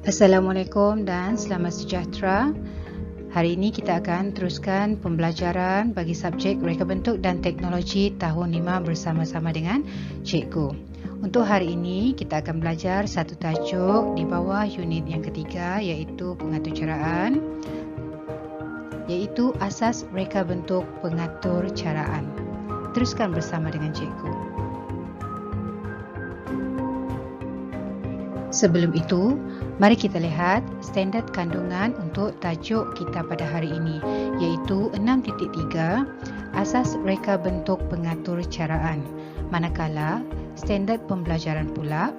Assalamualaikum dan selamat sejahtera. Hari ini kita akan teruskan pembelajaran bagi subjek reka bentuk dan teknologi tahun 5 bersama-sama dengan cikgu. Untuk hari ini kita akan belajar satu tajuk di bawah unit yang ketiga, iaitu pengaturcaraan, iaitu asas reka bentuk pengaturcaraan. Teruskan bersama dengan cikgu. Sebelum itu, mari kita lihat standard kandungan untuk tajuk kita pada hari ini, iaitu 6.3 Asas Reka Bentuk Pengaturcaraan. Manakala standard pembelajaran pula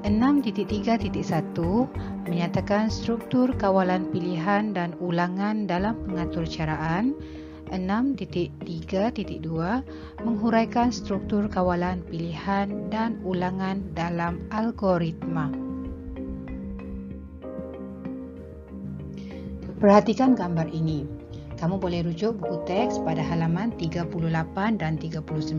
6.3.1 menyatakan struktur kawalan pilihan dan ulangan dalam pengaturcaraan. 6.3.2 menghuraikan struktur kawalan pilihan dan ulangan dalam algoritma. Perhatikan gambar ini. Kamu boleh rujuk buku teks pada halaman 38 dan 39.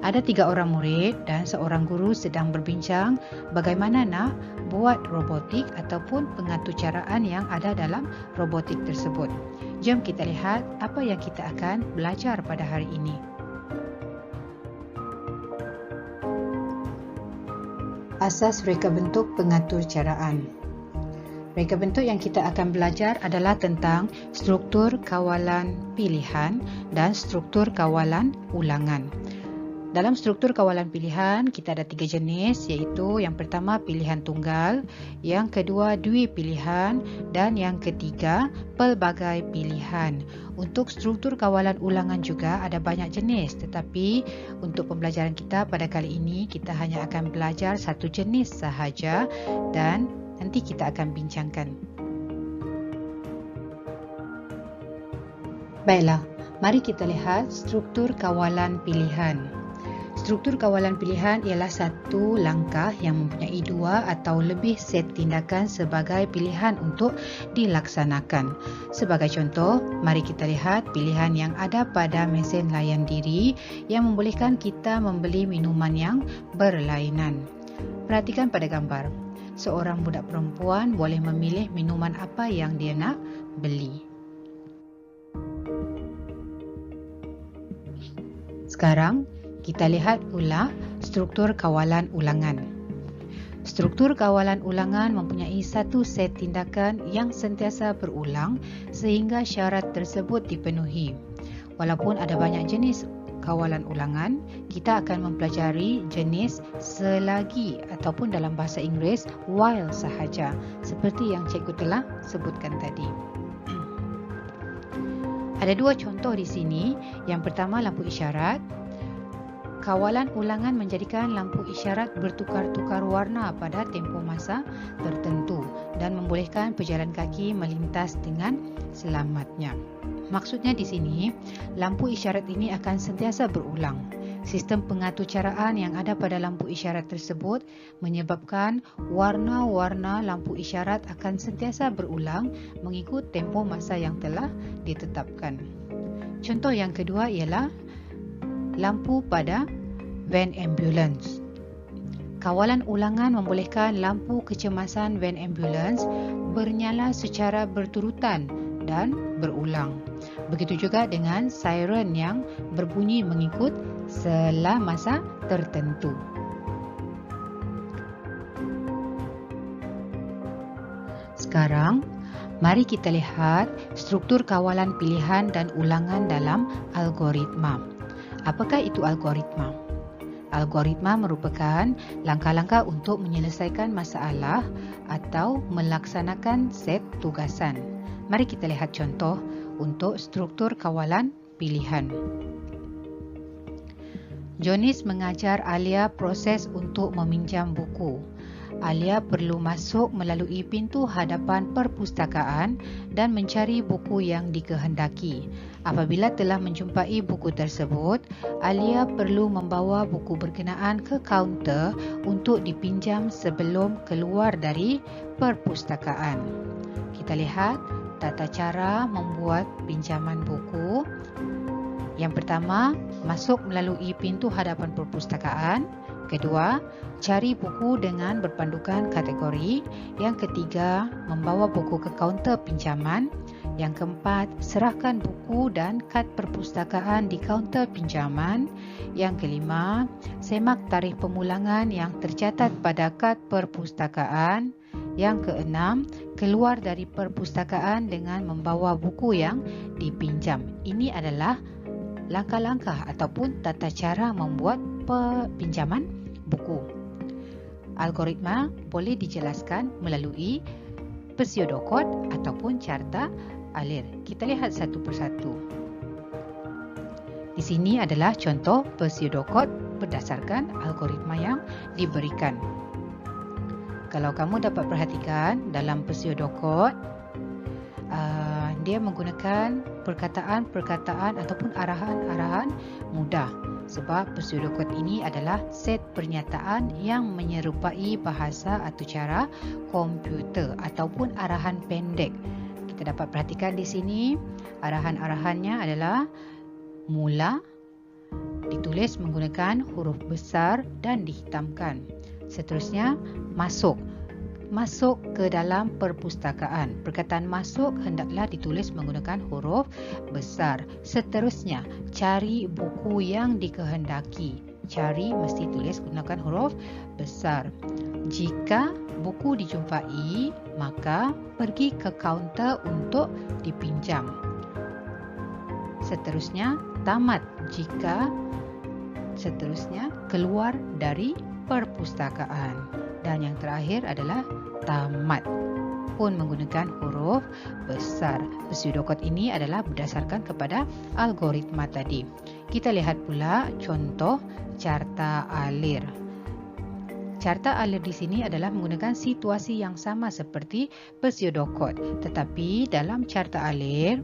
Ada 3 orang murid dan seorang guru sedang berbincang bagaimana nak buat robotik ataupun pengaturcaraan yang ada dalam robotik tersebut. Jom kita lihat apa yang kita akan belajar pada hari ini. Asas reka bentuk pengaturcaraan. Reka bentuk yang kita akan belajar adalah tentang struktur kawalan pilihan dan struktur kawalan ulangan. Dalam struktur kawalan pilihan, kita ada 3 jenis, iaitu yang pertama pilihan tunggal, yang kedua dui pilihan dan yang ketiga pelbagai pilihan. Untuk struktur kawalan ulangan juga ada banyak jenis, tetapi untuk pembelajaran kita pada kali ini, kita hanya akan belajar satu jenis sahaja dan nanti kita akan bincangkan. Baiklah, mari kita lihat struktur kawalan pilihan. Struktur kawalan pilihan ialah satu langkah yang mempunyai 2 atau lebih set tindakan sebagai pilihan untuk dilaksanakan. Sebagai contoh, mari kita lihat pilihan yang ada pada mesin layan diri yang membolehkan kita membeli minuman yang berlainan. Perhatikan pada gambar. Seorang budak perempuan boleh memilih minuman apa yang dia nak beli. Sekarang, kita lihat pula struktur kawalan ulangan. Struktur kawalan ulangan mempunyai satu set tindakan yang sentiasa berulang sehingga syarat tersebut dipenuhi. Walaupun ada banyak jenis kawalan ulangan, kita akan mempelajari jenis selagi ataupun dalam bahasa Inggeris while sahaja, seperti yang cikgu telah sebutkan tadi. Ada 2 contoh di sini. Yang pertama lampu isyarat. Kawalan ulangan menjadikan lampu isyarat bertukar-tukar warna pada tempoh masa tertentu dan membolehkan pejalan kaki melintas dengan selamatnya. Maksudnya di sini, lampu isyarat ini akan sentiasa berulang. Sistem pengaturcaraan yang ada pada lampu isyarat tersebut menyebabkan warna-warna lampu isyarat akan sentiasa berulang mengikut tempoh masa yang telah ditetapkan. Contoh yang kedua ialah lampu pada van ambulans. Kawalan ulangan membolehkan lampu kecemasan van ambulans bernyala secara berturutan dan berulang. Begitu juga dengan siren yang berbunyi mengikut sela masa tertentu. Sekarang, mari kita lihat struktur kawalan pilihan dan ulangan dalam algoritma. Apakah itu algoritma? Algoritma merupakan langkah-langkah untuk menyelesaikan masalah atau melaksanakan set tugasan. Mari kita lihat contoh untuk struktur kawalan pilihan. Jonis mengajar Alia proses untuk meminjam buku. Alia perlu masuk melalui pintu hadapan perpustakaan dan mencari buku yang dikehendaki. Apabila telah menjumpai buku tersebut, Alia perlu membawa buku berkenaan ke kaunter untuk dipinjam sebelum keluar dari perpustakaan. Kita lihat tata cara membuat pinjaman buku. Yang pertama, masuk melalui pintu hadapan perpustakaan. Kedua, cari buku dengan berpandukan kategori. Yang ketiga, membawa buku ke kaunter pinjaman. Yang keempat, serahkan buku dan kad perpustakaan di kaunter pinjaman. Yang kelima, semak tarikh pemulangan yang tercatat pada kad perpustakaan. Yang keenam, keluar dari perpustakaan dengan membawa buku yang dipinjam. Ini adalah langkah-langkah ataupun tata cara membuat pinjaman buku. Algoritma boleh dijelaskan melalui pseudocode ataupun carta alir. Kita lihat satu persatu. Di sini adalah contoh pseudocode berdasarkan algoritma yang diberikan. Kalau kamu dapat perhatikan dalam pseudocode, dia menggunakan perkataan-perkataan ataupun arahan-arahan mudah. Sebab pseudocode ini adalah set pernyataan yang menyerupai bahasa atau cara komputer ataupun arahan pendek. Kita dapat perhatikan di sini, arahan-arahannya adalah mula, ditulis menggunakan huruf besar dan dihitamkan. Seterusnya, masuk ke dalam perpustakaan. Perkataan masuk hendaklah ditulis menggunakan huruf besar. Seterusnya, cari buku yang dikehendaki. Cari mesti tulis menggunakan huruf besar. Jika buku dijumpai, maka pergi ke kaunter untuk dipinjam. Seterusnya, tamat. Seterusnya, keluar dari perpustakaan. Dan yang terakhir adalah tamat, pun menggunakan huruf besar. Pseudocode ini adalah berdasarkan kepada algoritma tadi. Kita lihat pula contoh carta alir. Carta alir di sini adalah menggunakan situasi yang sama seperti pseudocode, tetapi dalam carta alir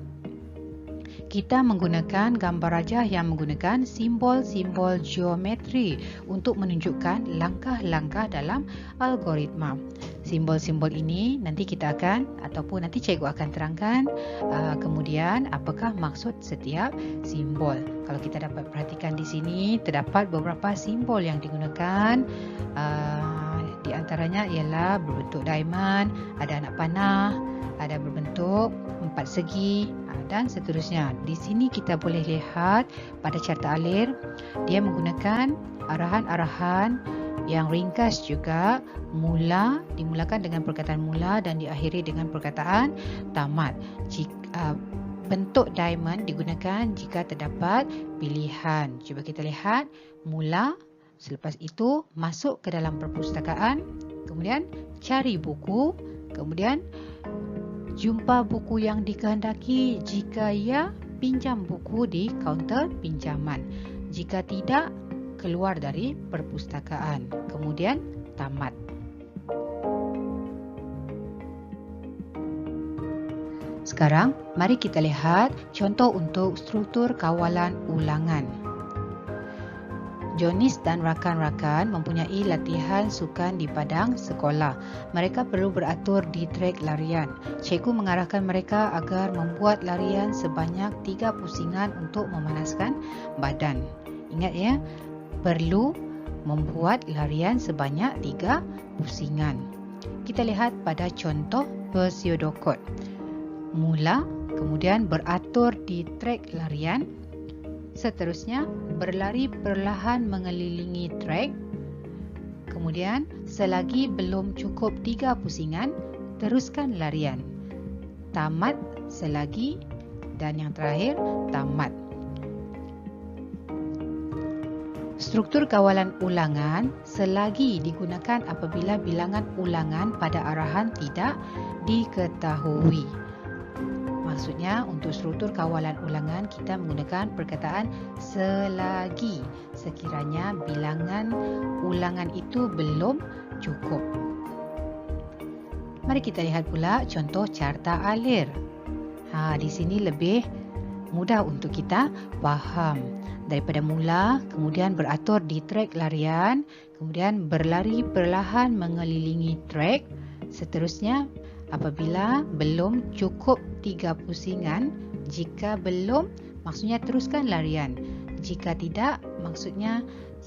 kita menggunakan gambar rajah yang menggunakan simbol-simbol geometri untuk menunjukkan langkah-langkah dalam algoritma. Simbol-simbol ini nanti kita akan ataupun nanti cikgu akan terangkan kemudian apakah maksud setiap simbol. Kalau kita dapat perhatikan di sini terdapat beberapa simbol yang digunakan. Di antaranya ialah berbentuk diamond, ada anak panah, ada berbentuk empat segi dan seterusnya. Di sini kita boleh lihat pada carta alir dia menggunakan arahan-arahan yang ringkas juga. Mula dimulakan dengan perkataan mula dan diakhiri dengan perkataan tamat. Bentuk diamond digunakan jika terdapat pilihan. Cuba kita lihat mula, selepas itu masuk ke dalam perpustakaan, kemudian cari buku, kemudian jumpa buku yang dikehendaki. Jika ya, pinjam buku di kaunter pinjaman. Jika tidak, keluar dari perpustakaan. Kemudian tamat. Sekarang, mari kita lihat contoh untuk struktur kawalan ulangan. Jonis dan rakan-rakan mempunyai latihan sukan di padang sekolah. Mereka perlu beratur di trek larian. Cikgu mengarahkan mereka agar membuat larian sebanyak 3 pusingan untuk memanaskan badan. Ingat ya, perlu membuat larian sebanyak 3 pusingan. Kita lihat pada contoh pseudocode. Mula, kemudian beratur di trek larian. Seterusnya, berlari perlahan mengelilingi trek. Kemudian, selagi belum cukup 3 pusingan, teruskan larian. Tamat selagi dan yang terakhir, tamat. Struktur kawalan ulangan selagi digunakan apabila bilangan ulangan pada arahan tidak diketahui. Maksudnya untuk struktur kawalan ulangan kita menggunakan perkataan selagi sekiranya bilangan ulangan itu belum cukup. Mari kita lihat pula contoh carta alir. Di sini lebih mudah untuk kita faham. Daripada mula, kemudian beratur di trek larian, kemudian berlari perlahan mengelilingi trek. Seterusnya, apabila belum cukup 3 pusingan, jika belum, maksudnya teruskan larian. Jika tidak, maksudnya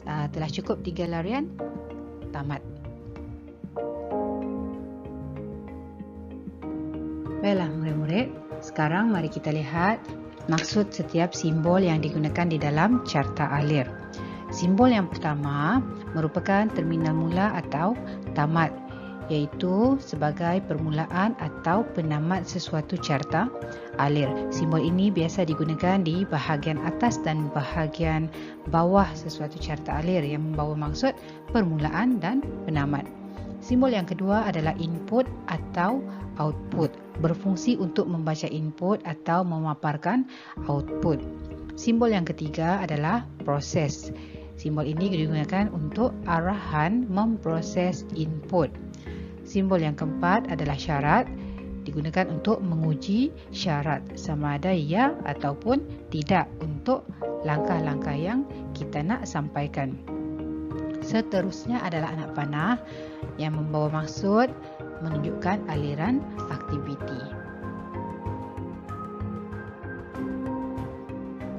telah cukup 3 larian, tamat. Baiklah murid-murid, sekarang mari kita lihat maksud setiap simbol yang digunakan di dalam carta alir. Simbol yang pertama merupakan terminal mula atau tamat, iaitu sebagai permulaan atau penamat sesuatu carta alir. Simbol ini biasa digunakan di bahagian atas dan bahagian bawah sesuatu carta alir yang membawa maksud permulaan dan penamat. Simbol yang kedua adalah input atau output, berfungsi untuk membaca input atau memaparkan output. Simbol yang ketiga adalah proses. Simbol ini digunakan untuk arahan memproses input. Simbol yang keempat adalah syarat, digunakan untuk menguji syarat sama ada ya ataupun tidak untuk langkah-langkah yang kita nak sampaikan. Seterusnya adalah anak panah yang membawa maksud menunjukkan aliran aktiviti.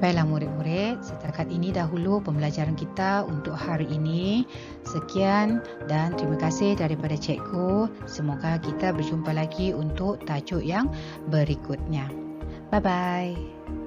Baiklah murid-murid, setakat ini dahulu pembelajaran kita untuk hari ini. Sekian dan terima kasih daripada cikgu. Semoga kita berjumpa lagi untuk tajuk yang berikutnya. Bye-bye.